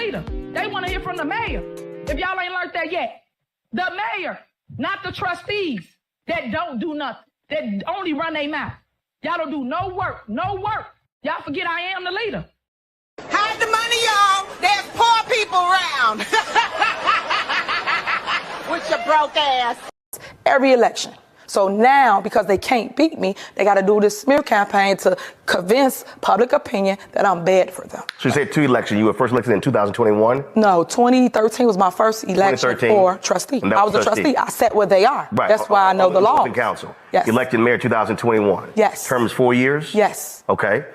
leader. They want to hear from the mayor. If y'all ain't learned that yet. The mayor, not the trustees that don't do nothing, that only run their mouth. Y'all don't do no work, no work. Y'all forget I am the leader. Hide the money, y'all. There's poor people around. With your broke ass. Every election. So now, because they can't beat me, they got to do this smear campaign to convince public opinion that I'm bad for them. So you said 2 elections. You were first elected in 2021? No, 2013 was my first election for trustee. I was a trustee. I sat where they are. Right. That's why I know the law. Council. Yes. Elected mayor 2021. Yes. Terms 4 years? Yes. Okay.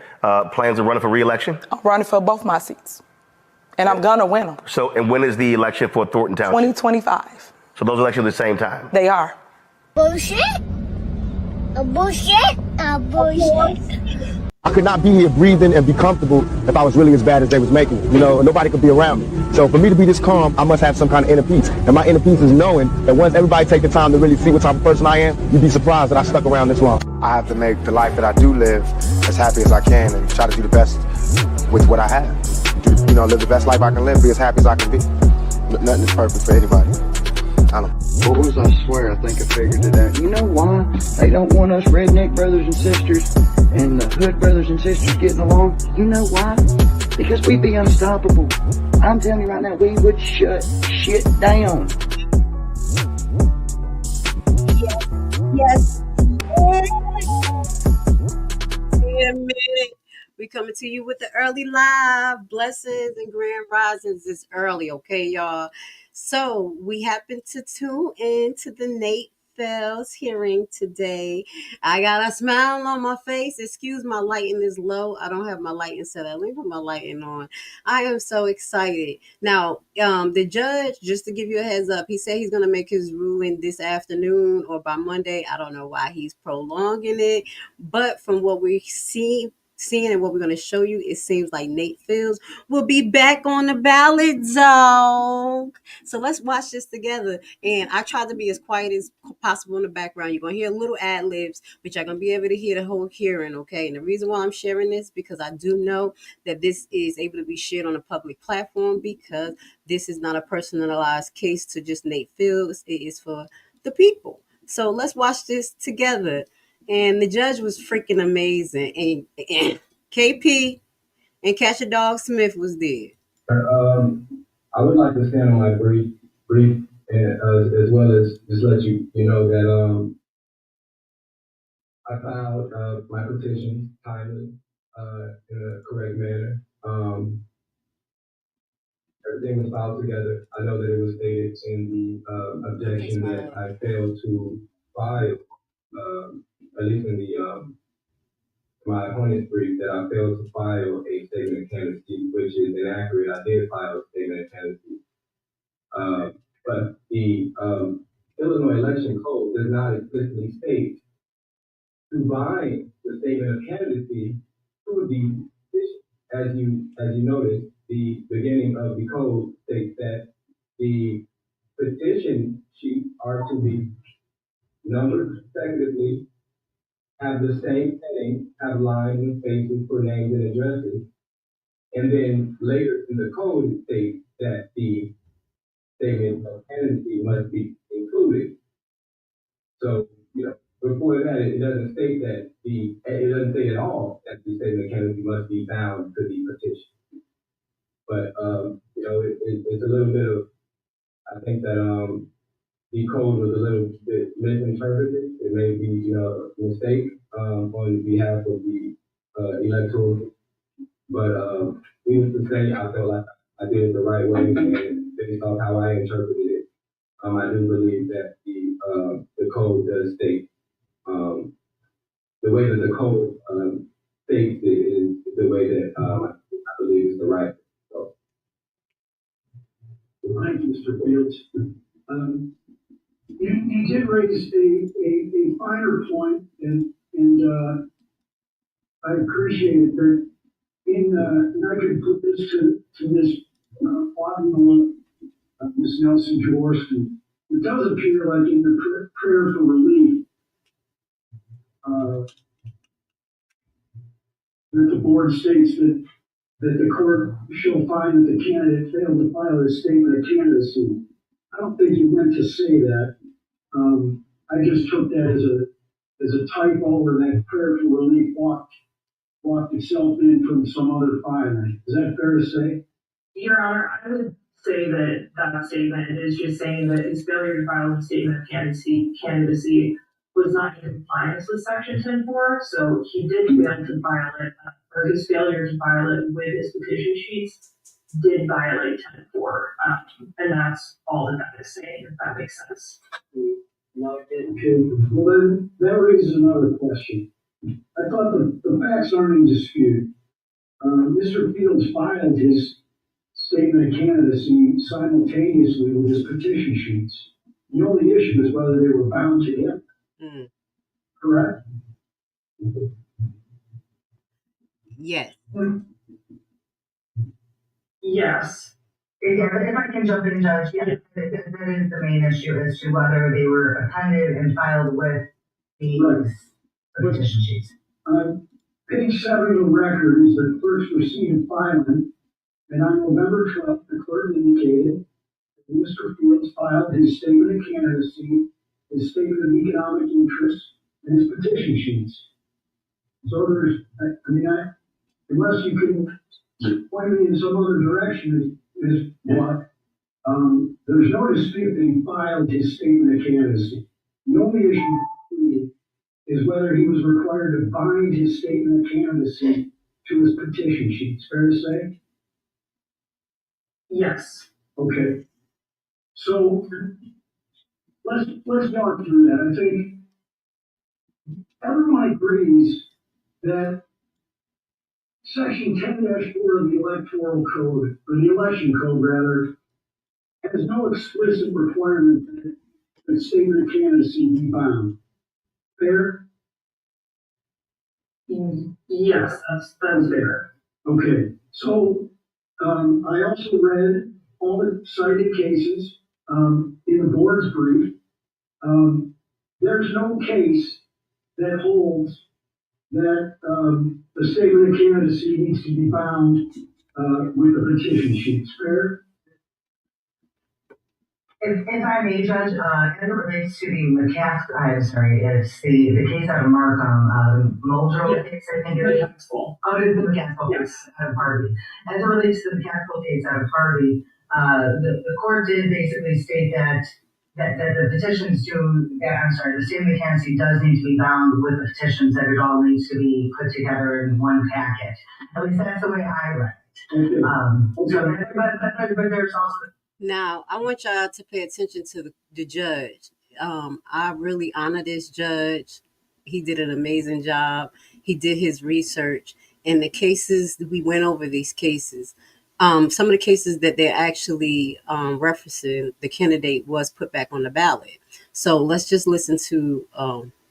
Plans of running for re-election? I'm running for both my seats. And I'm going to win them. So, and when is the election for Thornton Township? 2025. So those elections at the same time? They are. Bullshit. A bullshit. A bullshit. I could not be here breathing and be comfortable if I was really as bad as they was making it. You know, nobody could be around me. So for me to be this calm, I must have some kind of inner peace. And my inner peace is knowing that once everybody take the time to really see what type of person I am, you'd be surprised that I stuck around this long. I have to make the life that I do live as happy as I can and try to do the best with what I have. You know, live the best life I can live, be as happy as I can be. Nothing is perfect for anybody. I don't know. Boys, I swear, I think I figured it out. You know why they don't want us redneck brothers and sisters and the hood brothers and sisters getting along? You know why? Because we'd be unstoppable. I'm telling you right now, we would shut shit down. Yes. We coming to you with the early live blessings and grand risings. It's early, okay, y'all? So we happen to tune in to the Nate Fells hearing today. I got a smile on my face. Excuse my lighting is low. I don't have my lighting set up. Let me put my lighting on. I am so excited. Now, the judge, just to give you a heads up, he said he's going to make his ruling this afternoon or by Monday. I don't know why he's prolonging it, but from what we see, and what we're going to show you, it seems like Nate Fells will be back on the ballot, dog. So let's watch this together. And I tried to be as quiet as possible in the background. You're going to hear little ad libs, but you're going to be able to hear the whole hearing, okay? And the reason why I'm sharing this, because I do know that this is able to be shared on a public platform, because this is not a personalized case to just Nate Fells. It is for the people. So let's watch this together. And the judge was freaking amazing. And KP and Catch a Dog Smith was there. I would like to stand on my brief, and as well as just let you know that I filed my petition timely in a correct manner. Everything was filed together. I know that it was stated in the objection that I failed to file. At least in the my opponent's brief, that I failed to file a statement of candidacy, which is inaccurate. I did file a statement of candidacy. But the Illinois Election Code does not explicitly state to bind the statement of candidacy to the petition. As you noticed, the beginning of the code states that the petition sheets are to be numbered consecutively, have the same heading, have lines and spaces for names and addresses. And then later in the code, it states that the statement of candidacy must be included. So, before that, it doesn't state that it doesn't say at all that the statement of candidacy must be bound to the petition. But, it's a little bit of, I think that, the code was a little bit misinterpreted. It may be, a mistake on behalf of the electoral. But needless to say, I felt like I did it the right way, and based off how I interpreted it, I do believe that the code does state the way that the code states it is the way that I believe is the right. So. Thank you, Mr. Fields. You did raise a finer point, and I appreciate it. That and I could put this to Ms. Ms. Nelson Jaworski. It does appear like in the prayer for relief that the board states that that the court shall find that the candidate failed to file a statement of candidacy. I don't think you meant to say that. I just took that as a typo, or that prayer for relief walked itself in from some other filing. Is that fair to say? Your Honor, I would say that that statement is just saying that his failure to file a statement of candidacy was not in compliance with Section 10.4, so he did fail to file it, or his failure to file it with his petition sheets did violate 10.4, and that's all that is saying, if that makes sense. No, it didn't. Okay. Well, then that raises another question. I thought the facts aren't in dispute. Mr. Fields filed his statement of candidacy simultaneously with his petition sheets. The only issue is whether they were bound to him. Correct? Yes. Yes. If I can jump in, Judge, that is the main issue as to whether they were appended and filed with the petition sheets. Page 7 of the record is the first receipt of filing, and on November 12th, the clerk indicated that Mr. Fields filed his statement of candidacy, his statement of economic interest, and his petition sheets. So there's, unless you can point me in some other direction, is what, there's no dispute that he filed his statement of candidacy. The only issue is whether he was required to bind his statement of candidacy to his petition sheets. Fair to say? Yes. Okay. So let's walk through that. I think everyone agrees that Section 10-4 of the Electoral Code, or the Election Code rather, has no explicit requirement that the statement of candidacy be bound. Fair? Yes, that's fair. Okay. So I also read all the cited cases in the board's brief. There's no case that holds that the statement of candidacy needs to be bound with the petition sheets. Fair? If I may, Judge, as it relates to the it's the case out of Markham, Muldrow case, I think it is. Mechanical. Oh, it is the mechanical case out of Harvey. As it relates to the mechanical case out of Harvey, the court did basically state that the petitions the statement of candidacy does need to be bound with the petitions, that it all needs to be put together in one packet. At least that's the way I read it. But there's also. Now, I want y'all to pay attention to the judge. I really honor this judge. He did an amazing job. He did his research. And the cases, we went over these cases. Some of the cases that they're actually referencing, the candidate was put back on the ballot. So let's just listen to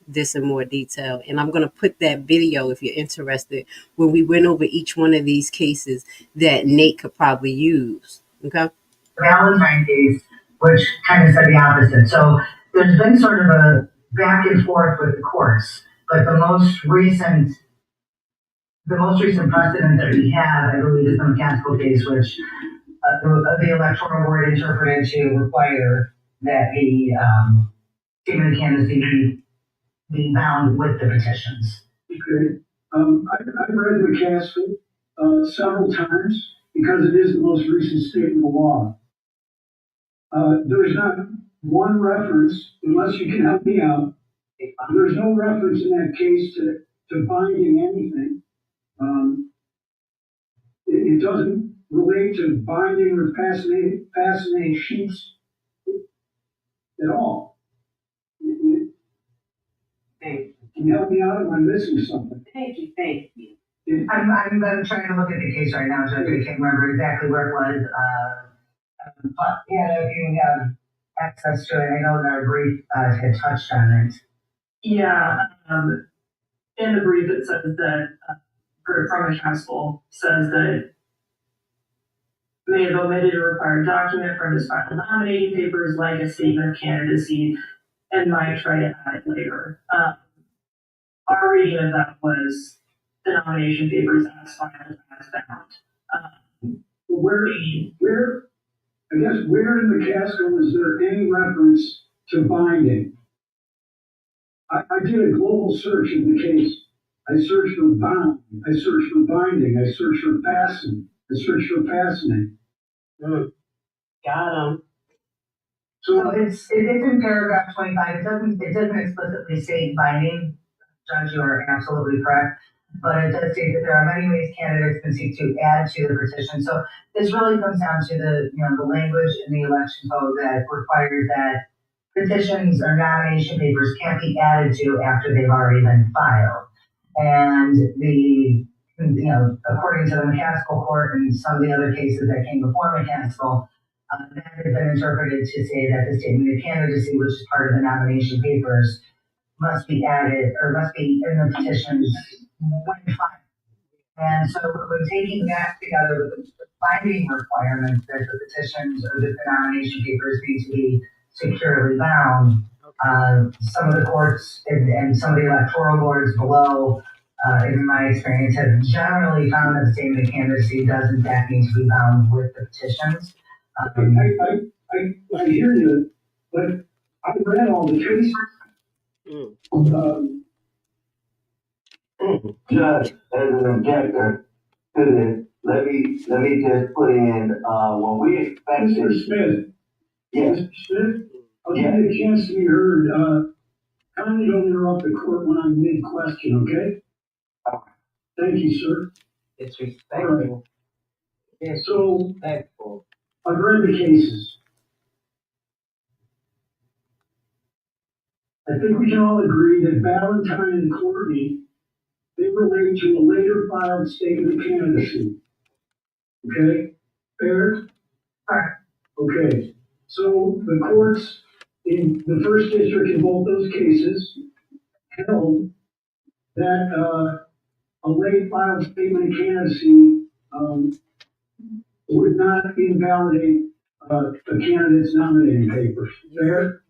this in more detail. And I'm going to put that video, if you're interested, when we went over each one of these cases that Nate could probably use. Okay? Valentine case, which kind of said the opposite. So there's been sort of a back and forth with the courts, but the most recent precedent that we have, I believe, is the mechanical case, which the electoral board interpreted to require that the statement of candidacy be bound with the petitions. Okay. I've read McCaskill several times because it is the most recent state of the law. There's not one reference, unless you can help me out, there's no reference in that case to binding anything. It doesn't relate to binding or fascinating sheets at all. Can you help me out? Am I missing something? Thank you. I'm trying to look at the case right now, Judge. I can't remember exactly where it was. But if you have access to it, I know that our brief had touched on it. Yeah, in the brief it says that, from McCaskill, says that may have omitted a required document from his final nominating papers, like a statement of candidacy, and might try to add it later. Our reading of that was the nomination papers as filed as bound. Where in the Catskill is there any reference to binding? I did a global search of the case. I searched for bound. I searched for binding. I searched for fasten. I searched for fastening. Got him. So it's in paragraph 25. It doesn't explicitly state binding. Judge, you are absolutely correct. But it does state that there are many ways candidates can seek to add to the petition. So this really comes down to the language in the election code that requires that petitions or nomination papers can't be added to after they've already been filed. And according to the McCaskill court and some of the other cases that came before McCaskill, that has been interpreted to say that the statement of candidacy, which is part of the nomination papers, must be added or must be in the petitions when filed. And so we're taking that together with the binding requirements that the petitions or the nomination papers need to be securely bound. Some of the courts and some of the electoral boards below, in my experience, have generally found that the statement of candidacy does in fact need to be bound with the petitions. I hear you, but I read all the cases. Judge, as an objector to this, let me just put in when we expect Mr. Smith. Yes. Mr. Smith, I'll give you a chance to be heard. Kindly don't interrupt the court when I'm mid-question, okay? Thank you, sir. It's respectful. It's so respectful. I've read the cases. I think we can all agree that Valentine and Courtney, they relate to a later filed statement of candidacy. Okay? Fair? Okay. So the courts in the first district in both those cases held that a late filed statement of candidacy would not invalidate a candidate's nominating papers. Fair?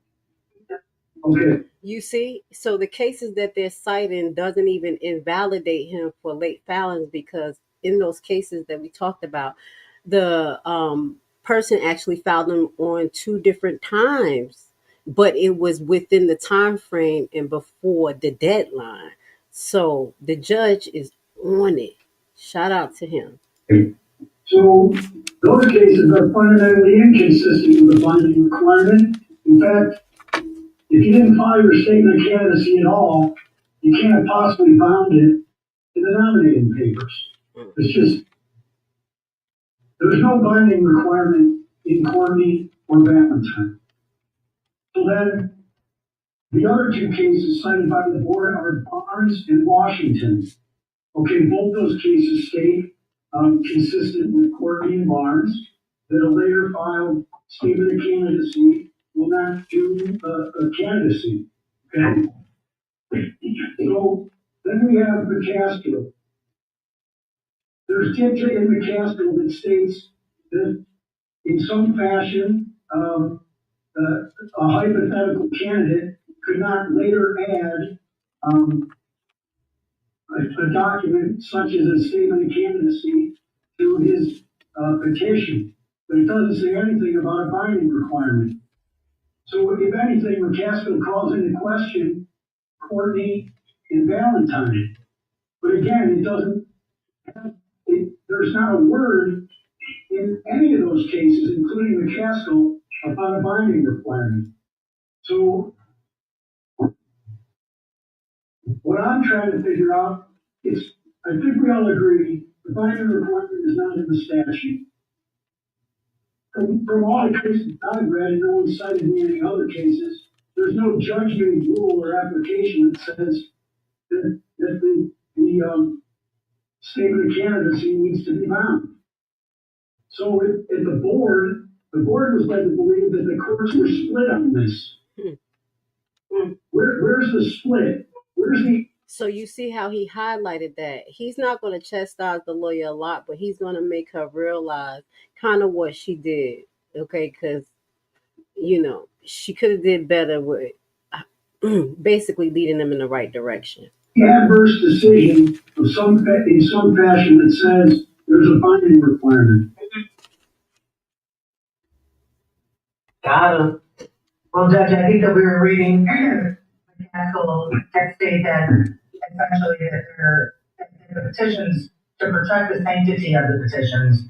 Okay. You see, so the cases that they're citing doesn't even invalidate him for late filings, because in those cases that we talked about, the person actually filed them on 2 different times, but it was within the time frame and before the deadline. So the judge is on it. Shout out to him. So those cases are fundamentally inconsistent with the binding requirement. In fact, if you didn't file your statement of candidacy at all, you can't possibly bound it in the nominating papers. It's just, there's no binding requirement in Courtney or Valentine. So then, the other 2 cases cited by the board are Barnes and Washington. Okay, both those cases state, consistent with Courtney and Barnes, that a later filed statement of candidacy will not do a candidacy. Okay? So then we have McCaskill. There's dicta in McCaskill that states that in some fashion, a hypothetical candidate could not later add a document such as a statement of candidacy to his petition. But it doesn't say anything about a binding requirement. So if anything, McCaskill calls into question Courtney and Valentine. But again, it doesn't have, there's not a word in any of those cases, including McCaskill, about a binding requirement. So what I'm trying to figure out is, I think we all agree, the binding requirement is not in the statute. From all the cases I've read, and no one cited me in any other cases, there's no judgment rule or application that says that the statement of candidacy needs to be bound. So at the board was led to believe that the courts were split on this. Where's the split? Where's the... So you see how he highlighted that. He's not going to chastise the lawyer a lot, but he's going to make her realize kind of what she did, okay? Because, she could have did better with basically leading them in the right direction. The adverse decision in some fashion that says there's a binding requirement. Got it. Well, Judge, I think that we were reading the council text state that essentially that the petitions, to protect the sanctity of the petitions,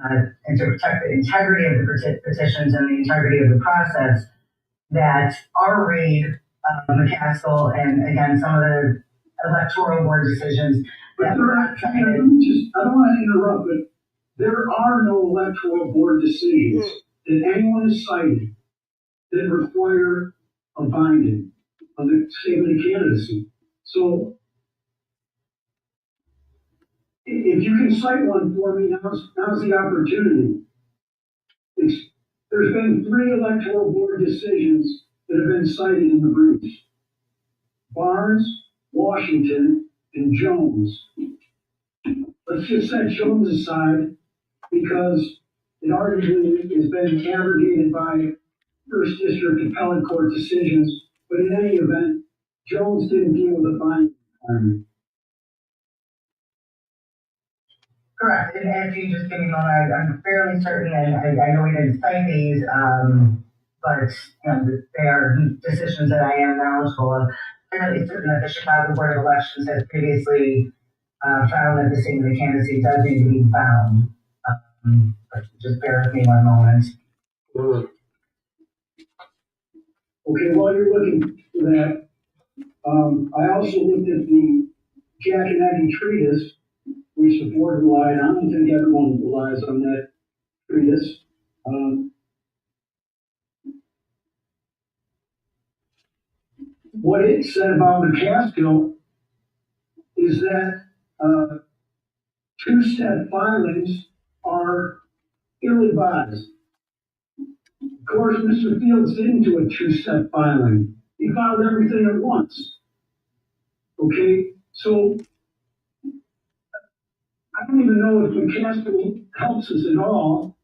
and to protect the integrity of the petitions and the integrity of the process, that our read of the council and again some of the electoral board decisions. But there are, I don't want to interrupt, but there are no electoral board decisions that anyone has cited that require a binding of the statement of candidacy. So if you can cite one for me, now's the opportunity. There's been 3 electoral board decisions that have been cited in the briefs. Barnes, Washington, and Jones. Let's just set Jones aside because it arguably has been abrogated by First District Appellate Court decisions, but in any event, Jones didn't deal with a binding requirement. Correct, and if you just give me a moment, I'm fairly certain, and I know we didn't cite these, but you know, they are decisions that I am knowledgeable of. Fairly certain that the Chicago Board of Elections has previously found that the statement of candidacy does need to be bound. But just bear with me one moment. Okay, while you're looking for that, I also looked at the Jack and Eddie treatise, which the board relied on. I don't think everyone relies on that treatise. What it said about McCaskill is that two-step filings are ill-advised. Of course, Mr. Fields didn't do a two-step filing. He filed everything at once. Okay, so I don't even know if McCaskill helps us at all,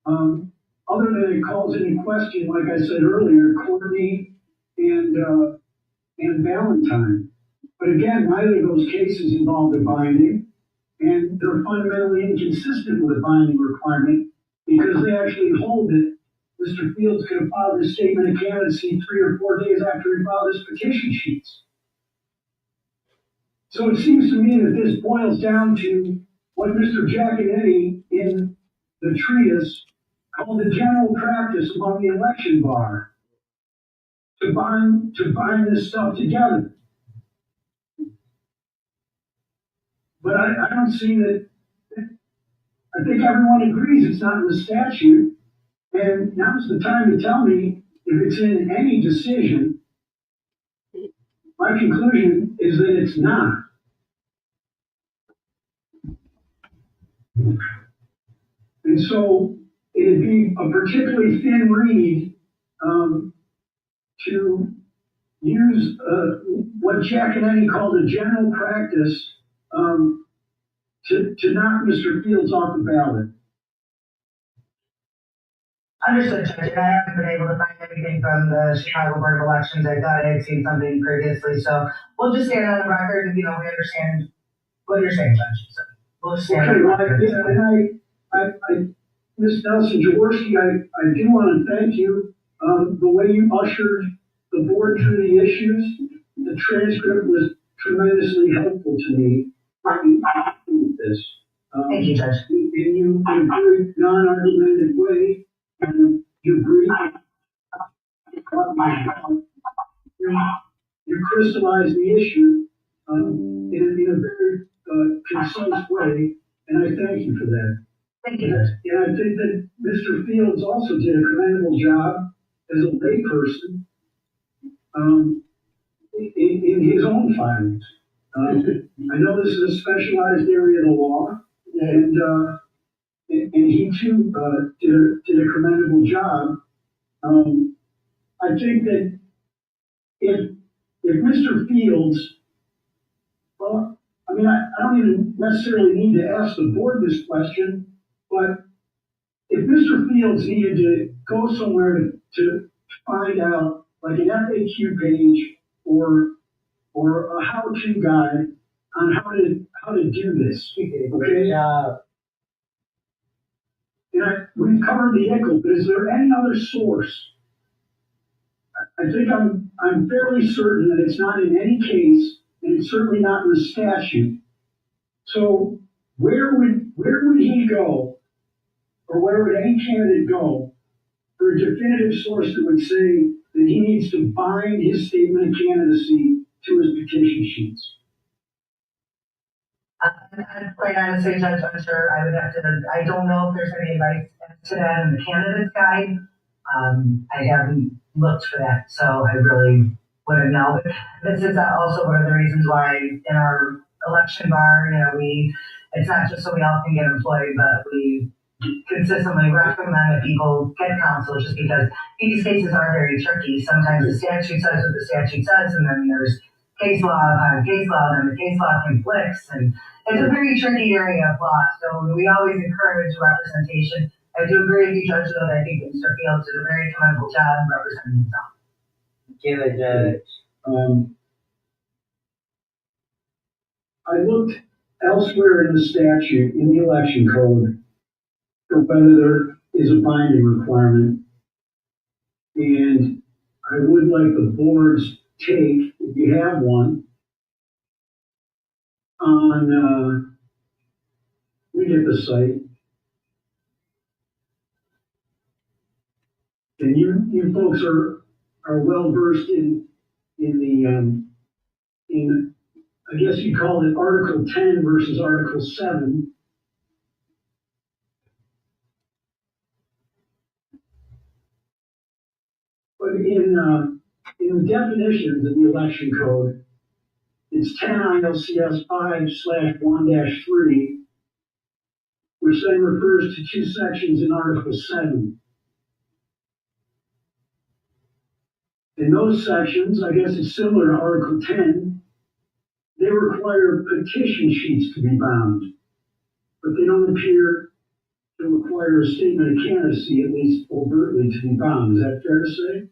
other than it calls into question, like I said earlier, Courtney and Valentine. But again, neither of those cases involved a binding, and they're fundamentally inconsistent with a binding requirement because they actually hold that Mr. Fields could have filed his statement of candidacy 3 or 4 days after he filed his petition sheets. So it seems to me that this boils down to what Mr. Jack and Eddie in the treatise called the general practice among the election bar to bind this stuff together. But I don't see that. I think everyone agrees it's not in the statute. And now's the time to tell me if it's in any decision. My conclusion is that it's not. And so it'd be a particularly thin reed to use what Jack and Eddie called a general practice to knock Mr. Fields off the ballot. Understood, Judge, and I haven't been able to find anything from the Chicago Board of Elections. I thought I had seen something previously, so we'll just stand on the record and, we understand what you're saying, Judge. So we'll just stand on the record. And Ms. Nelson-Jaworski, I do want to thank you. The way you ushered the board through the issues, the transcript was tremendously helpful to me. This. Thank you, Judge. And you in a very non-argumentative way, and you briefed, you crystallized the issue in a very concise way, and I thank you for that. Thank you, Judge. And I think that Mr. Fields also did a commendable job as a layperson in his own filings. I know this is a specialized area of the law, and he too did a commendable job. I think that if Mr. Fields, well, I mean, I don't even necessarily need to ask the board this question, but if Mr. Fields needed to go somewhere to find out, like an FAQ page or a how-to guide on how to do this. Okay. And we've covered the ICL, but is there any other source? I think I'm fairly certain that it's not in any case, and it's certainly not in the statute. So where would he go, or where would any candidate go for a definitive source that would say that he needs to bind his statement of candidacy to his petition sheets? Quite honestly, Judge, I'm sure I would have to, I don't know if there's any advice to that in the candidate's guide. I haven't looked for that, so I really wouldn't know. But this is also one of the reasons why in our election bar, it's not just so we all can get employed, but we consistently recommend that people get counsel, just because these cases are very tricky. Sometimes the statute says what the statute says, and then there's case law upon case law, and the case law conflicts, and it's a very tricky area of law. So we always encourage representation. I do agree with you, Judge, though, that I think Mr. Fields did a very commendable job representing himself. Give it, Judge. I looked elsewhere in the statute, in the election code, for whether there is a binding requirement. And I would like the board's take, if you have one, on, let me get the site. And you folks are well versed in I guess you call it Article 10 versus Article 7. But in the definitions of the election code, it's 10 ILCS 5/1-3, which then refers to two sections in Article 7. In those sections, I guess it's similar to Article 10, they require petition sheets to be bound, but they don't appear to require a statement of candidacy, at least overtly, to be bound. Is that fair to say?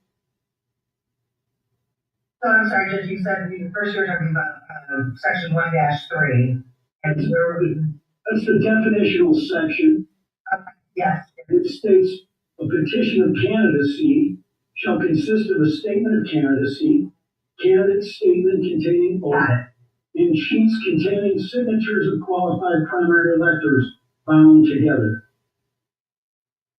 So I'm sorry, Judge, you said first you were talking about section 1-3. That's the definitional section. Yes. It states a petition of candidacy shall consist of a statement of candidacy, candidate statement containing oath, and sheets containing signatures of qualified primary electors bound together.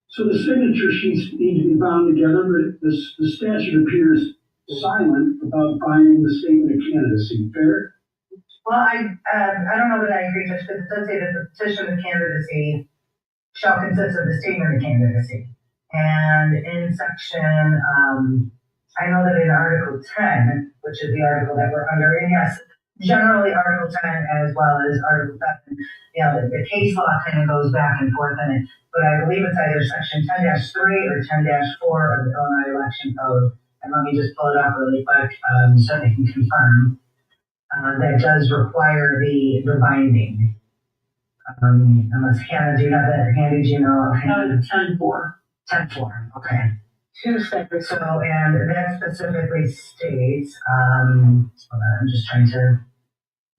So the signature sheets need to be bound together, but the statute appears silent about binding the statement of candidacy. Fair? Well, I don't know that I agree, Judge, because it does say that the petition of candidacy shall consist of the statement of candidacy. And in section, I know that in Article 10, which is the article that we're under, and yes, generally Article 10 as well as Article 7, the case law kind of goes back and forth in it, but I believe it's either section 10-3 or 10-4 of the Illinois Election Code. And let me just pull it up really quick so I can confirm. That does require the binding. Unless Hannah, do you have that handy? Do you know? 10-4. 10-4, okay. Two separate. So, and that specifically states, hold on, I'm just trying to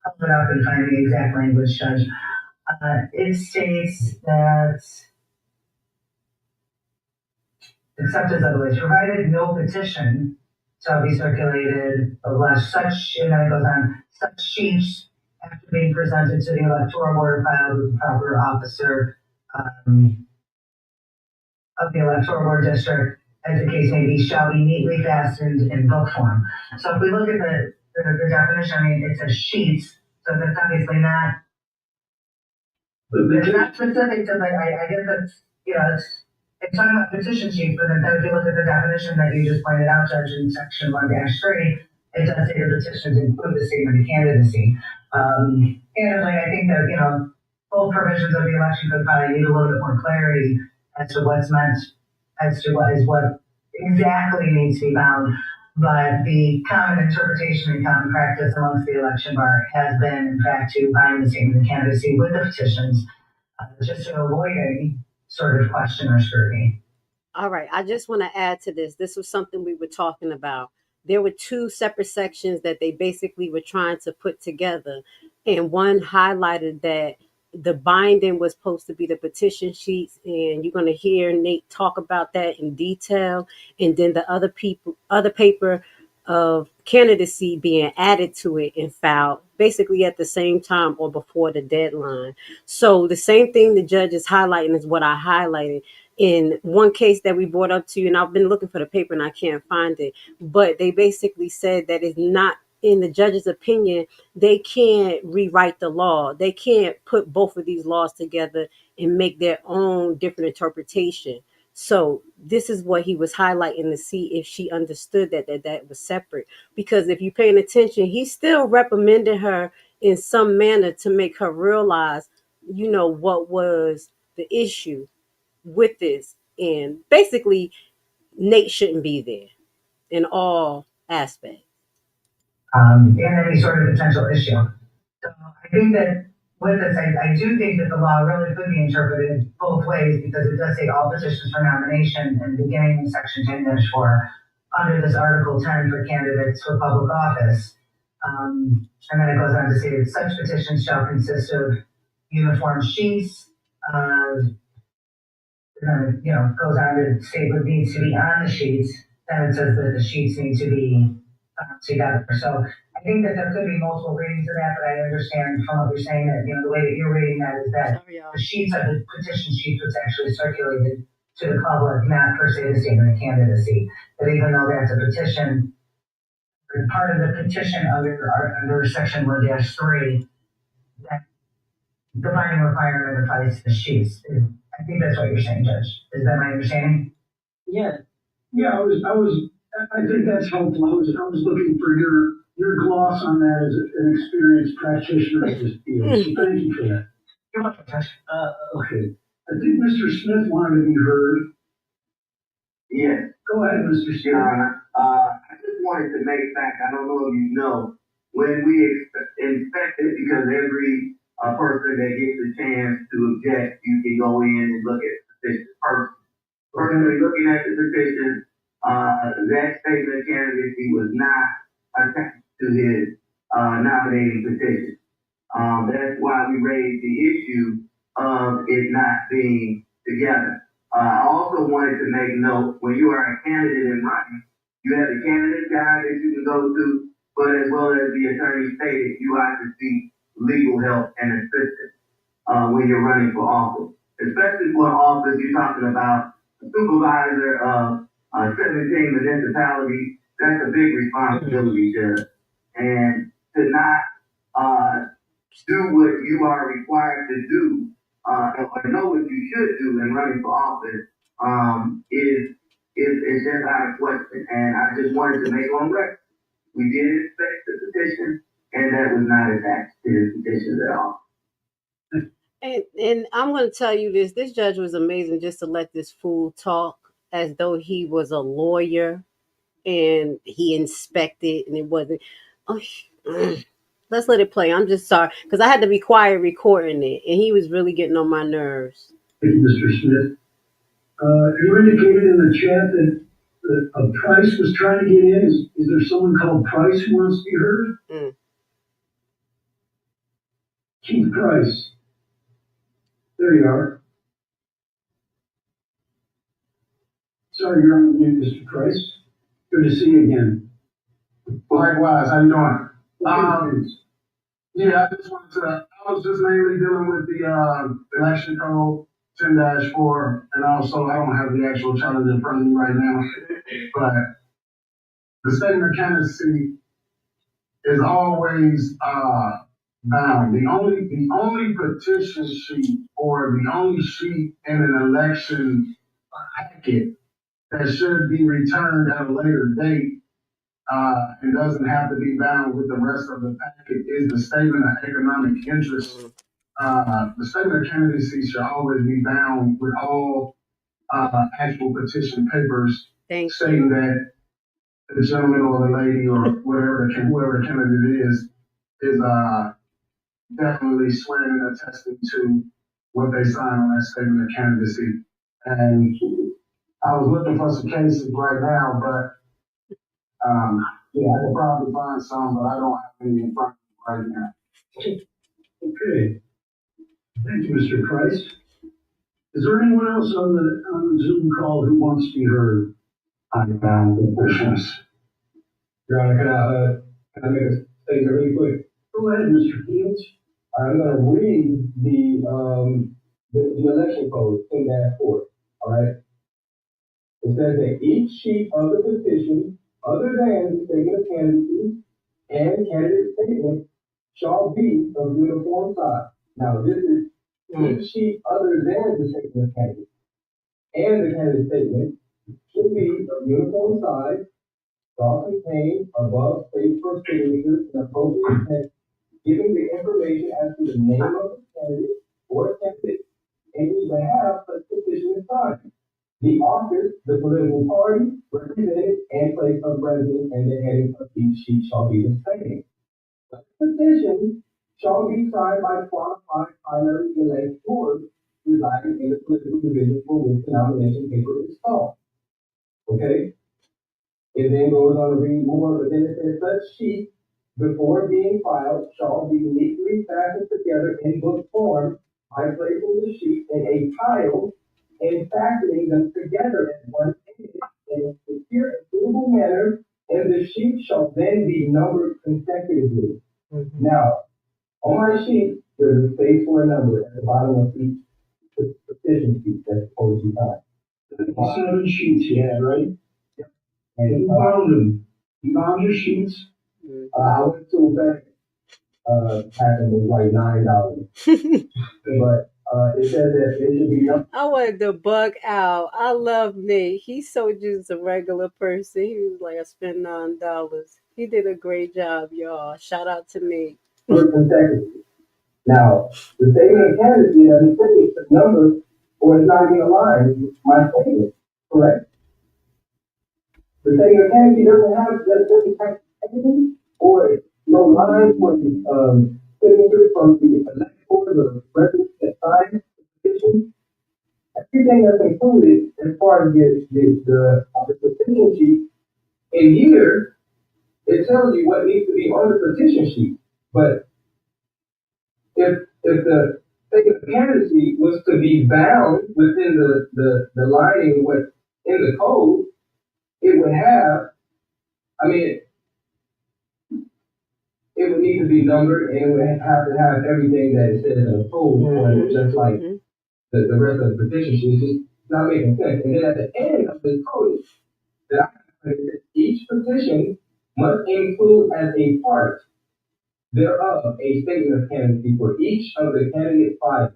pull it up and find the exact language, Judge. It states that acceptance of the list, provided no petition shall be circulated unless such, and then it goes on, such sheets after being presented to the electoral board filed with the proper officer of the electoral board district, as the case may be, shall be neatly fastened in book form. So if we look at the definition, I mean, it says sheets, so that's obviously not, it's not specific to, but I guess that's, it's talking about petition sheets, but then if you look at the definition that you just pointed out, Judge, in section 1-3, it does say the petitions include the statement of candidacy. Candidly, I think that, both provisions of the election code probably need a little bit more clarity as to what's meant, as to what exactly needs to be bound. But the common interpretation and common practice amongst the election bar has been, in fact, to bind the statement of candidacy with the petitions, just to avoid any sort of question or scrutiny. All right, I just want to add to this. This was something we were talking about. There were two separate sections that they basically were trying to put together. and one highlighted that the binding was supposed to be the petition sheets, and you're going to hear Nate talk about that in detail, and then the other paper of candidacy being added to it and filed basically at the same time or before the deadline. So the same thing the judge is highlighting is what I highlighted in one case that we brought up to you, and I've been looking for the paper and I can't find it, but they basically said that it's not, in the judge's opinion, they can't rewrite the law. They can't put both of these laws together and make their own different interpretation. So this is what he was highlighting to see if she understood that was separate. Because if you're paying attention, he's still reprimanding her in some manner to make her realize, what was the issue with this. And basically, Nate shouldn't be there in all aspects. In any sort of potential issue. So I think that with this, I do think that the law really could be interpreted both ways, because it does say all petitions for nomination in the beginning of section 10-4 under this article 10 for candidates for public office. And then it goes on to say that such petitions shall consist of uniform sheets, goes on to state what needs to be on the sheets. Then it says that the sheets need to be together. So I think that there could be multiple readings of that, but I understand from what you're saying that, the way that you're reading that is that the sheets are the petition sheets was actually circulated to the public, not per se the statement of candidacy. But even though that's a petition, part of the petition under section 1-3, that the binding requirement applies to the sheets. I think that's what you're saying, Judge. Is that my understanding? Yeah. Yeah, I think that's helpful. I was looking for your gloss on that as an experienced practitioner of this field. So thank you for that. You're welcome, Judge. Okay. I think Mr. Smith wanted to be heard. Yes. Go ahead, Mr. Smith. Your Honor, I just wanted to make fact, I don't know if you know, when we inspected, because every person that gets a chance to object, you can go in and look at the petition first. Personally looking at the petition, that statement of candidacy was not attached to his nominating petition. That's why we raised the issue of it not being together. I also wanted to make note, when you are a candidate in writing, you have the candidate guide that you can go to, but as well as the attorney stated, you have to seek legal help and assistance when you're running for office. Especially for office, you're talking about a supervisor of 17 municipalities. That's a big responsibility, Judge. And to not do what you are required to do, or know what you should do in running for office, is just out of question. And I just wanted to make on record, we did inspect the petition, and that was not attached to the petitions at all. And I'm going to tell you this judge was amazing, just to let this fool talk as though he was a lawyer and he inspected and it wasn't. Let's let it play. I'm just sorry, because I had to be quiet recording it, and he was really getting on my nerves. Thank you, Mr. Smith. You indicated in the chat that a Price was trying to get in. Is there someone called Price who wants to be heard? Keith Price. There you are. Sorry, you're on mute, Mr. Price. Good to see you again. Likewise, how you doing? Yeah, I was just mainly dealing with the election code 10-4, and also I don't have the actual challenge in front of me right now, but the statement of candidacy is always bound. The only petition sheet or the only sheet in an election packet that should be returned at a later date and doesn't have to be bound with the rest of the packet is the statement of economic interest. The statement of candidacy should always be bound with all actual petition papers stating that the gentleman or the lady or whoever the candidate is definitely swearing and attesting to what they sign on that statement of candidacy. And I was looking for some cases right now, but yeah, I could probably find some, but I don't have any in front of me right now. Okay. Thank you, Mr. Price. Is there anyone else on the Zoom call who wants to be heard on questions? Your Honor, can I make a statement really quick? Go ahead, Mr. Fields. I'm gonna read the election code 10-4, all right? It says that each sheet of the petition, other than the statement of candidacy and candidate statement, shall be of uniform size. Now, this is each sheet other than the statement of candidacy and the candidate statement should be of uniform size, shall contain above space for signatures and appropriate text giving the information as to the name of the candidate or candidate in whose behalf such petition is signed, the office, the political party, represented, and place of residence, and the heading of each sheet shall be the same. The petition shall be signed by qualified primary electors residing in the political division for which the nomination paper is called. Okay? It then goes on to read more, but then it says such sheet before being filed shall be neatly fastened together in book form by placing the sheet in a pile and fastening them together in one in a secure and suitable manner, and the sheet shall then be numbered consecutively. Now, on my sheet, there's a space for a number at the bottom of each petition sheet that's supposed to be signed. 7 sheets you had, right? And you found them. You found your sheets. I went to a bank, happened was like $9. But it says that it should be up. I wanted to bug out. I love Nate. He's so just a regular person. He was like, I spent $9. He did a great job, y'all. Shout out to Nate. Now, the statement of candidacy doesn't say it's a number or it's not even aligned with my statement, correct? The statement of candidacy doesn't have anything or no lines for the signature from the elector or the resident that signed the petition. Everything that's included as far as the petition sheet, in here, it tells you what needs to be on the petition sheet. But if the statement of candidacy was to be bound within the lining what's in the code, it would have, it would need to be numbered and it would have to have everything that it says in the code, just like the rest of the petition sheet. It's just not making sense. And then at the end of the code, that each petition must include as a part thereof a statement of candidacy for each of the candidate files.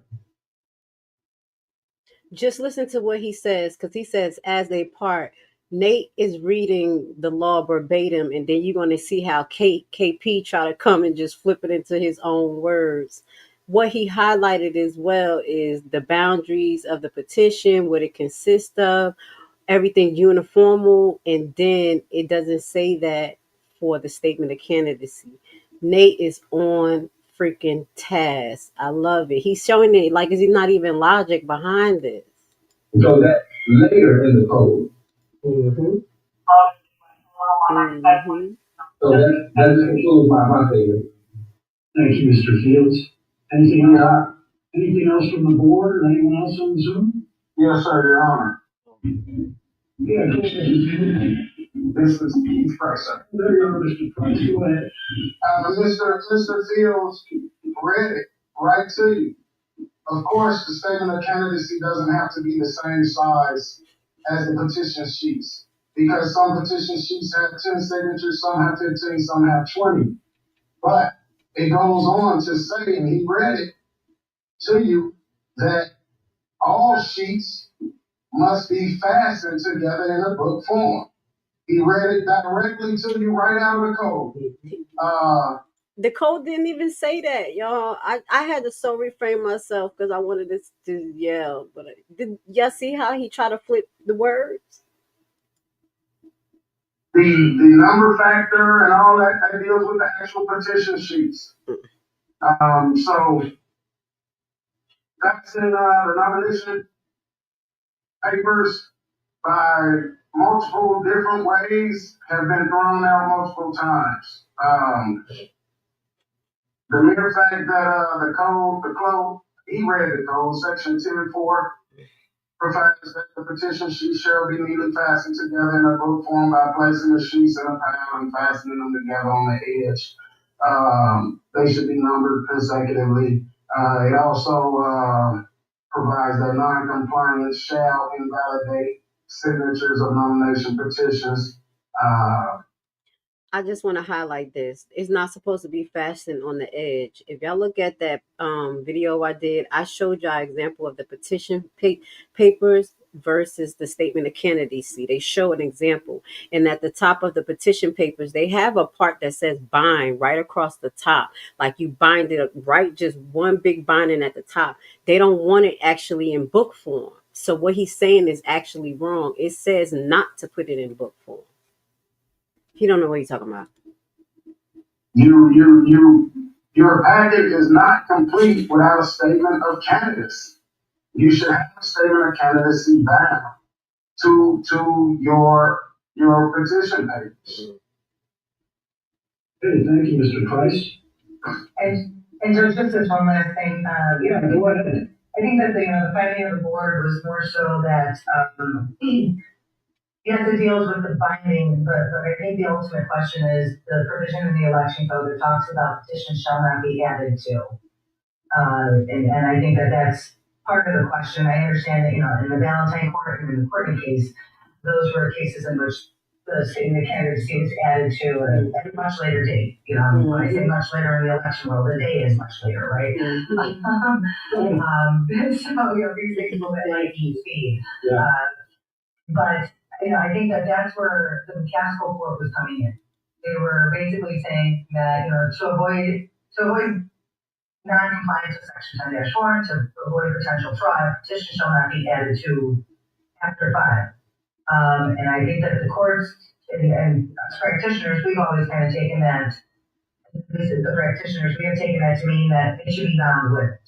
Just listen to what he says, because he says as a part. Nate is reading the law verbatim, and then you're going to see how KP try to come and just flip it into his own words. What he highlighted as well is the boundaries of the petition, what it consists of, everything uniformal, and then it doesn't say that for the statement of candidacy. Nate is on freaking task. I love it. He's showing it like it's not even logic behind this. So that's later in the code. So that just concludes my statement. Thank you, Mr. Fields. Anything else from the board or anyone else on Zoom? Yes, sir, Your Honor. Yeah, go ahead. This is Keith Price, sir. There you are, Mr. Price. Go ahead. Mr. Fields read it right to you. Of course, the statement of candidacy doesn't have to be the same size as the petition sheets, because some petition sheets have 10 signatures, some have 15, some have 20. But it goes on to say, and he read it to you, that all sheets must be fastened together in a book form. He read it directly to you right out of the code. The code didn't even say that, y'all. I had to so refrain myself because I wanted to yell. But did y'all see how he tried to flip the words? The number factor and all that deals with the actual petition sheets. So that's in the nomination papers by multiple different ways, have been thrown out multiple times. The mere fact that the code, he read the code, section 10.4, provides that the petition sheet shall be neatly fastened together in a book form by placing the sheets in a pile and fastening them together on the edge. They should be numbered consecutively. It also provides that non-compliance shall invalidate signatures of nomination petitions. I just want to highlight this. It's not supposed to be fastened on the edge. If y'all look at that video I did, I showed y'all an example of the petition papers versus the statement of candidacy. They show an example. And at the top of the petition papers, they have a part that says bind right across the top. Like you bind it up, right? Just one big binding at the top. They don't want it actually in book form. So what he's saying is actually wrong. It says not to put it in book form. You don't know what he's talking about. Your packet is not complete without a statement of candidacy. You should have a statement of candidacy bound to your petition page. Hey, thank you, Mr. Price. And Judge, just as one last thing, Yeah, go ahead. I think that the finding of the board was more so that yes, it deals with the binding, but I think the ultimate question is the provision in the election code that talks about petitions shall not be added to. And I think that that's part of the question. I understand that, in the Valentine court and in the Courtney case, those were cases in which the statement of candidacy was added to at a much later date. When I say much later in the election, well, the day is much later, right? So, these things move at lightning speed. Yeah. But I think that that's where the McCaskill court was coming in. They were basically saying that, to avoid non-compliance with section 10-4, to avoid potential fraud, petition shall not be added to after 5. And I think that the courts and us practitioners, we've always kind of taken that, at least as the practitioners, we have taken that to mean that it should be bound with it.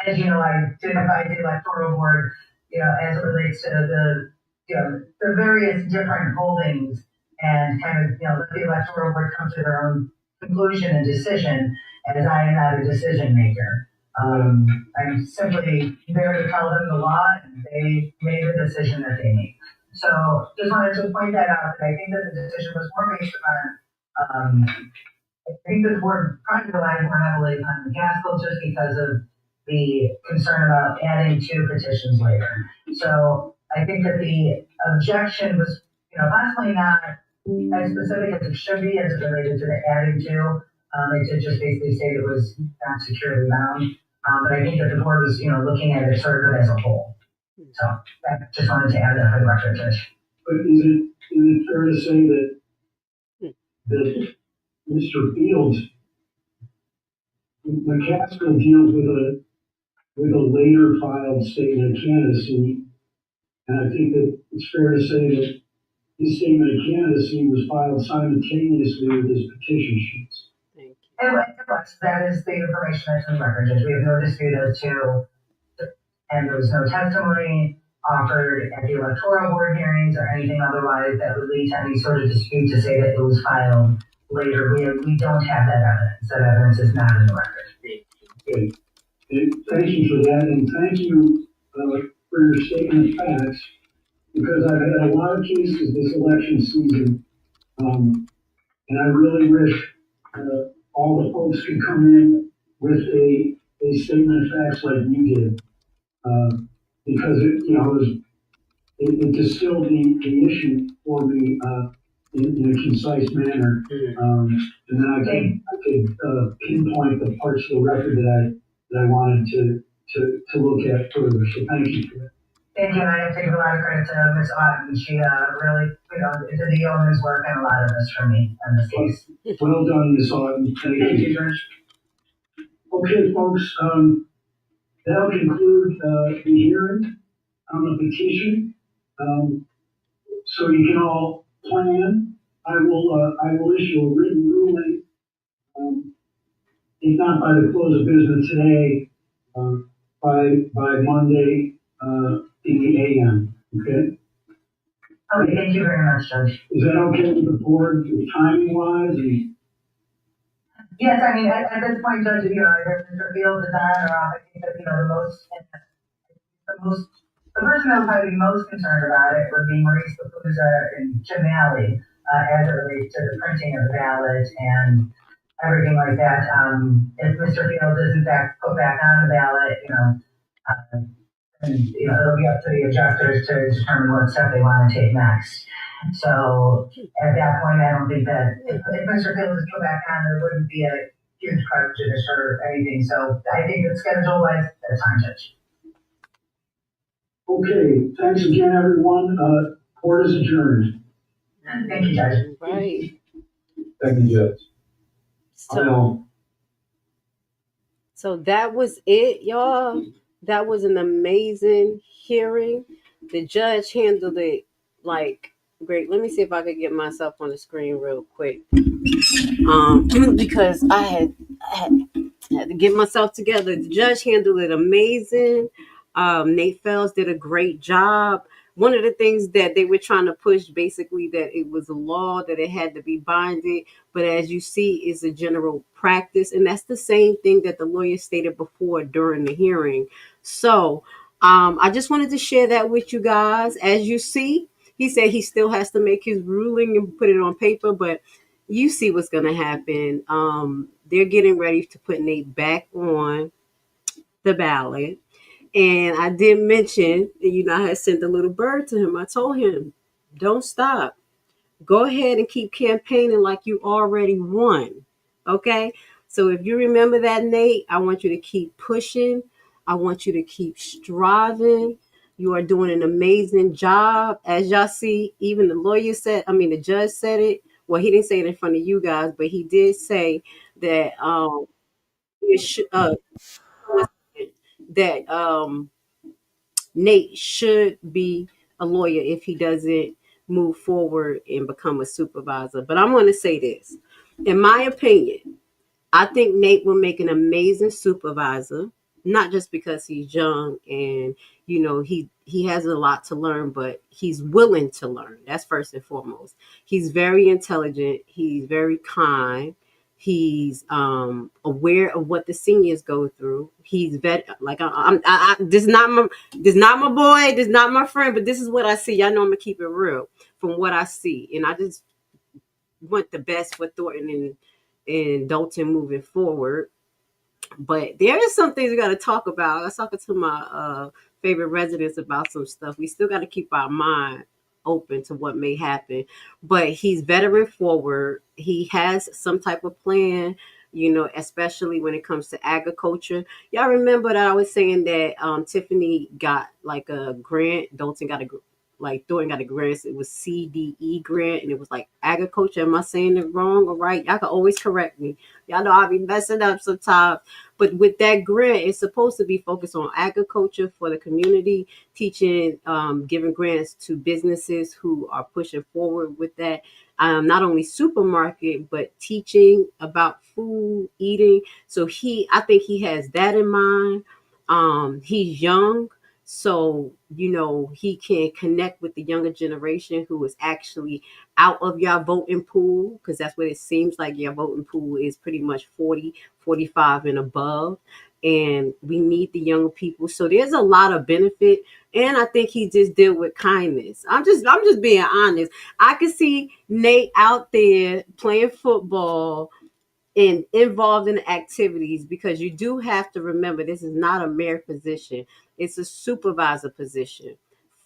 As you know, I did advise the electoral board, as it relates to the various different holdings and kind of, let the electoral board come to their own conclusion and decision, as I am not a decision maker. I'm simply there to tell them the law, and they made the decision that they made. So just wanted to point that out, that I think that the decision was more based on, I think the board probably relied more heavily on McCaskill just because of the concern about adding 2 petitions later. So I think that the objection was, possibly not as specific as it should be as it related to the adding 2. It did just basically say it was not securely bound. But I think that the board was, looking at it sort of as a whole. So I just wanted to add that for the record, Judge. But is it fair to say that Mr. Fields, McCaskill deals with a later filed statement of candidacy, and I think that it's fair to say that his statement of candidacy was filed simultaneously with his petition sheets. And that is the information that's in the record, Judge. We have no dispute as to, and there was no testimony offered at the electoral board hearings or anything otherwise that would lead to any sort of dispute to say that it was filed later. We don't have that evidence. That evidence is not in the record. Okay. And thank you for that, and thank you for your statement of facts, because I've had a lot of cases this election season, and I really wish all the folks could come in with a statement of facts like you did, because it distilled the issue for me in a concise manner, and then I could pinpoint the parts of the record that I wanted to look at further. So thank you for that. Thank you, and I take a lot of credit to Ms. Otten. She really, did the yeoman's work and a lot of this for me in this case. Well done, Ms. Otten. Thank you, Judge. Okay, folks, that'll conclude the hearing on the petition. So you can all plan. I will issue a written ruling, if not by the close of business today, by Monday in the AM. Okay. Okay, thank you very much, Judge. Is that okay with the board, timing wise? Yes, I mean, at this point, Judge, if Mr. Fields is on or off, I think that, the person that would probably be most concerned about it would be Maurice Lapuza and Jim Alley, as it relates to the printing of the ballot and everything like that. If Mr. Fields is in fact put back on the ballot, and, it'll be up to the adjusters to determine what step they want to take next. So at that point, I don't think that if Mr. Fields is put back on, there wouldn't be a huge prejudice or anything. So I think it's scheduled as a time, Judge. Okay, thanks again, everyone. Court is adjourned. Thank you, Judge. Right. Thank you, Judge. So that was it, y'all. That was an amazing hearing. The judge handled it like great. Let me see if I could get myself on the screen real quick. Because I had to get myself together. The judge handled it amazing. Nate Fells did a great job. One of the things that they were trying to push, basically, that it was a law, that it had to be binding, but as you see, is a general practice, and that's the same thing that the lawyer stated before during the hearing. So I just wanted to share that with you guys. As you see, he said he still has to make his ruling and put it on paper, but you see what's going to happen. They're getting ready to put Nate back on the ballot. And I did mention, I had sent a little bird to him. I told him, don't stop. Go ahead and keep campaigning like you already won. Okay? So if you remember that, Nate, I want you to keep pushing. I want you to keep striving. You are doing an amazing job. As y'all see, even the judge said it. Well, he didn't say it in front of you guys, but he did say that Nate should be a lawyer if he doesn't move forward and become a supervisor. But I'm going to say this. In my opinion, I think Nate will make an amazing supervisor, not just because he's young and, he has a lot to learn, but he's willing to learn. That's first and foremost. He's very intelligent. He's very kind. He's aware of what the seniors go through. He's this is not my boy, this is not my friend, but this is what I see. Y'all know I'm gonna keep it real from what I see, and I just want the best for Thornton and Dolton moving forward. But there is some things we got to talk about. I was talking to my favorite residents about some stuff. We still got to keep our mind open to what may happen. But he's veteran forward. He has some type of plan, especially when it comes to agriculture. Y'all remember that I was saying that Tiffany got like a grant. Thornton got a grant. It was CDE grant, and it was like agriculture. Am I saying it wrong or right? Y'all can always correct me. Y'all know I'll be messing up sometimes. But with that grant, it's supposed to be focused on agriculture for the community, teaching, giving grants to businesses who are pushing forward with that. Not only supermarket, but teaching about food, eating. So I think he has that in mind. He's young. So, he can connect with the younger generation who is actually out of your voting pool, because that's what it seems like. Your voting pool is pretty much 40, 45 and above. And we need the younger people. So there's a lot of benefit. And I think he just deal with kindness. I'm just being honest. I can see Nate out there playing football and involved in activities, because you do have to remember this is not a mayor position. It's a supervisor position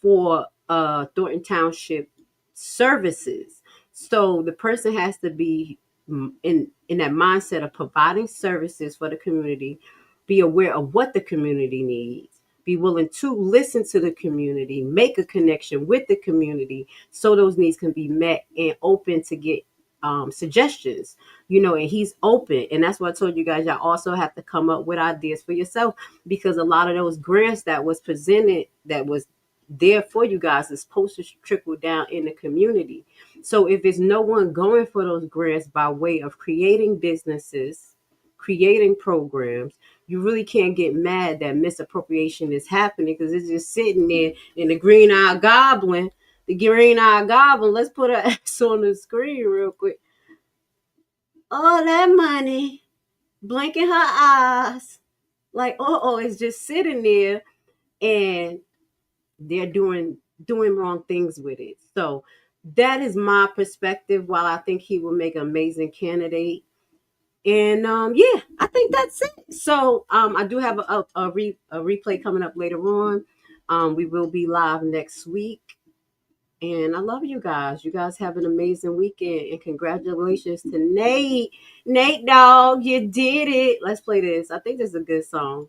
for Thornton Township services. So the person has to be in that mindset of providing services for the community, be aware of what the community needs, be willing to listen to the community, make a connection with the community so those needs can be met, and open to get suggestions, and he's open. And that's what I told you guys. Y'all also have to come up with ideas for yourself, because a lot of those grants that was presented, that was there for you guys, is supposed to trickle down in the community. So if it's no one going for those grants by way of creating businesses, creating programs, you really can't get mad that misappropriation is happening, because it's just sitting there in the green-eyed goblin. The green-eyed goblin, let's put an X on the screen real quick. all that money, blinking her eyes, like, it's just sitting there, and they're doing wrong things with it. So that is my perspective. While I think he will make an amazing candidate, and yeah, I think that's it. So I do have a replay coming up later on. We will be live next week. And I love you guys. You guys have an amazing weekend. And congratulations to Nate. Nate, dog, you did it. Let's play this. I think this is a good song.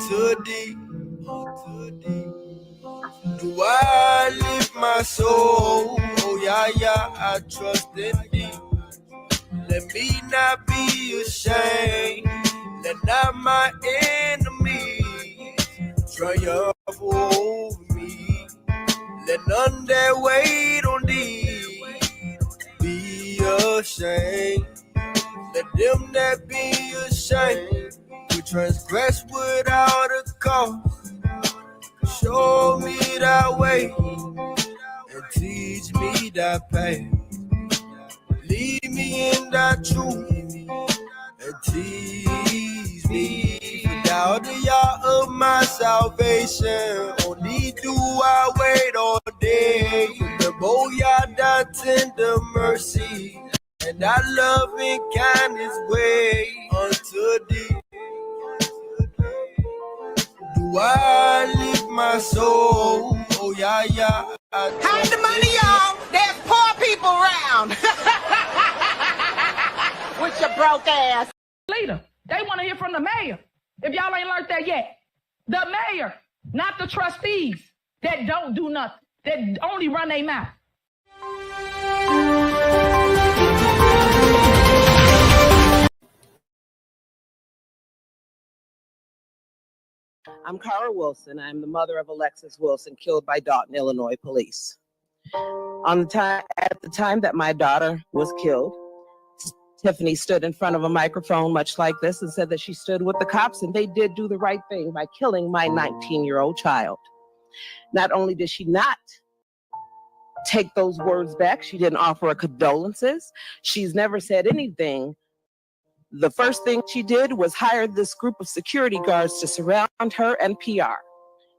Too deep. Do I lift my soul? Oh, yeah, I trust in thee. Let me not be ashamed. Let not my enemies triumph over me. Let none that wait on thee be ashamed. Let them that be ashamed who transgress without a cause show me thy way and teach me thy path. Lead me in thy truth and teach me. Without the Yah of my salvation, only do I wait all day. Remember Yah thy tender mercy and thy loving kindness way unto thee. Do I lift my soul? Oh, yeah. Hide the money, y'all. There's poor people around. With your broke ass. Leader, they want to hear from the mayor. If y'all ain't learned that yet. The mayor, not the trustees that don't do nothing, that only run their mouth. I'm Cara Wilson. I'm the mother of Alexis Wilson, killed by Dolton, Illinois police. At the time that my daughter was killed, Tiffany stood in front of a microphone much like this and said that she stood with the cops and they did do the right thing by killing my 19-year-old child. Not only did she not take those words back, she didn't offer her condolences. She's never said anything. The first thing she did was hire this group of security guards to surround her and PR.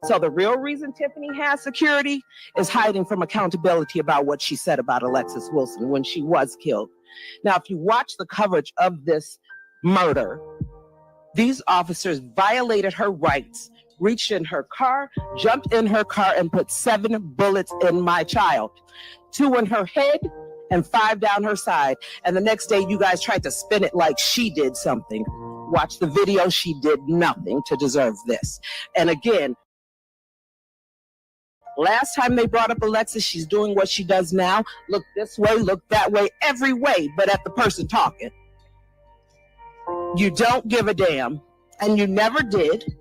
So the real reason Tiffany has security is hiding from accountability about what she said about Alexis Wilson when she was killed. Now, if you watch the coverage of this murder, these officers violated her rights, reached in her car, jumped in her car, and put 7 bullets in my child, 2 in her head and 5 down her side. And the next day, you guys tried to spin it like she did something. Watch the video. She did nothing to deserve this. And again, last time they brought up Alexis, she's doing what she does now. Look this way, look that way, every way, but at the person talking. You don't give a damn, and you never did,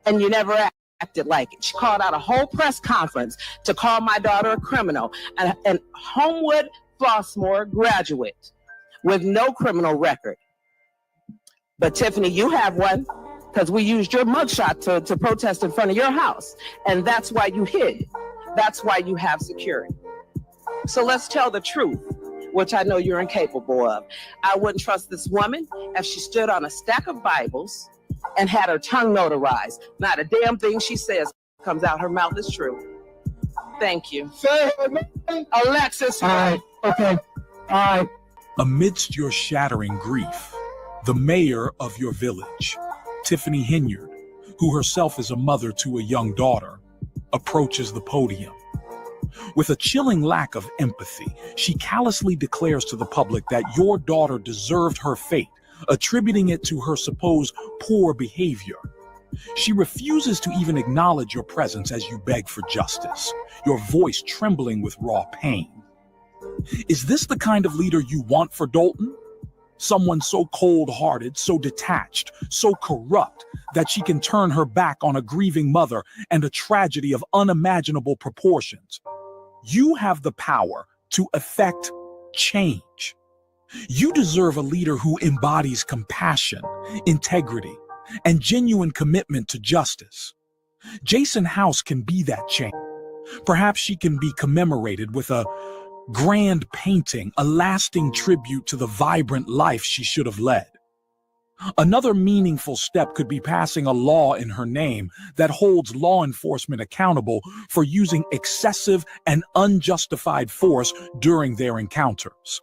and you never acted like it. She called out a whole press conference to call my daughter a criminal, and Homewood Flossmoor graduate with no criminal record. But Tiffany, you have one, because we used your mugshot to protest in front of your house, and that's why you hid. That's why you have security. So let's tell the truth, which I know you're incapable of. I wouldn't trust this woman if she stood on a stack of Bibles and had her tongue notarized. Not a damn thing she says comes out her mouth is true. Thank you. Say Alexis. All right. Okay. All right. Amidst your shattering grief, the mayor of your village, Tiffany Henyard, who herself is a mother to a young daughter, approaches the podium. With a chilling lack of empathy, she callously declares to the public that your daughter deserved her fate, attributing it to her supposed poor behavior. She refuses to even acknowledge your presence as you beg for justice, your voice trembling with raw pain. Is this the kind of leader you want for Dolton? Someone so cold-hearted, so detached, so corrupt that she can turn her back on a grieving mother and a tragedy of unimaginable proportions. You have the power to effect change. You deserve a leader who embodies compassion, integrity, and genuine commitment to justice. Jason House can be that change. Perhaps she can be commemorated with a grand painting, a lasting tribute to the vibrant life she should have led. Another meaningful step could be passing a law in her name that holds law enforcement accountable for using excessive and unjustified force during their encounters.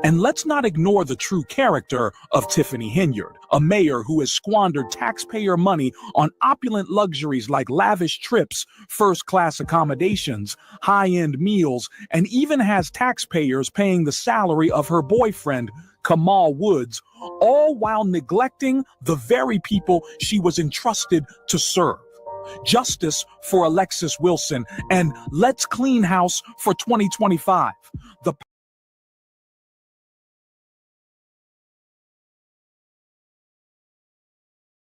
And let's not ignore the true character of Tiffany Henyard, a mayor who has squandered taxpayer money on opulent luxuries like lavish trips, first-class accommodations, high-end meals, and even has taxpayers paying the salary of her boyfriend, Kamal Woods, all while neglecting the very people she was entrusted to serve. Justice for Alexis Wilson, and let's clean house for 2025. The